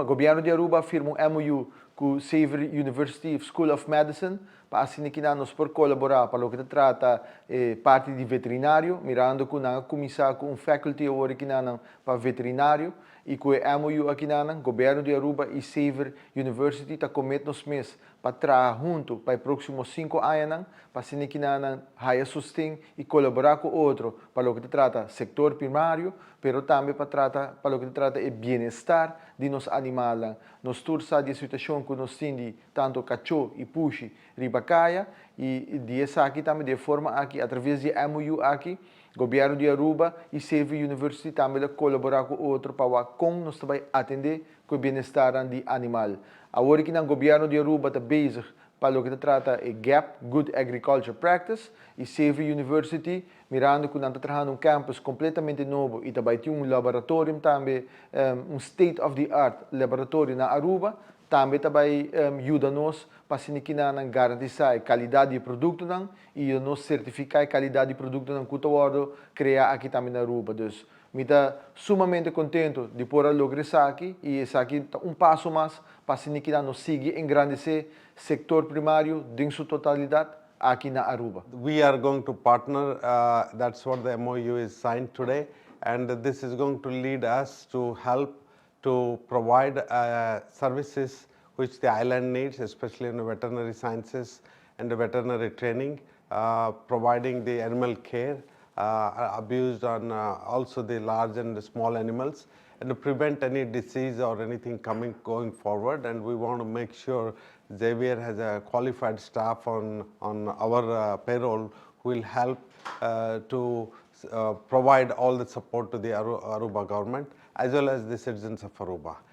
O governo de Aruba firma um MOU com o Xavier University School of Medicine para assim que nós por colaborar para o que trata parte de veterinário, mirando com a começar com um faculty agora que para veterinário e com o MOU aqui o governo de Aruba e Xavier University está cometendo nos meses para trabalhar junto para os próximos 5 anos para assim que haya sustento e colaborar com outro para o que trata sector primário, pero também para o que trata o bem-estar de nos animais. Nós todos a situação que nós temos tanto cachorro e puxi ribacaia e de essa aqui também de forma aqui através de MOU aqui governo de Aruba e Xavier University também colaborar com outro para como nós também atender com o bem-estar do animal. Agora que o governo de Aruba está bezig para o que trata de GAP, Good Agriculture Practice, e Xavier University, mirando que nós trabalhando um campus completamente novo e também tem um laboratório também, um state-of-the-art laboratório na Aruba, também ajuda-nos para garantir a qualidade de produto e nos certificar a qualidade de produto que nós criar aqui também na Aruba. Então, me está sumamente contente de poder lograr isso aqui e isso aqui é um passo mais para que nós seguir engrandecer o setor primário em sua totalidade aqui na Aruba. We are going to partner, that's what the MOU is signed today, and this is going to lead us to help to provide services which the island needs, especially in the veterinary sciences and the veterinary training, providing the animal care, abused on also the large and the small animals, and to prevent any disease or anything going forward. And we want to make sure Xavier has a qualified staff on our payroll who will help to provide all the support to the Aruba government as well as the citizens of Aruba.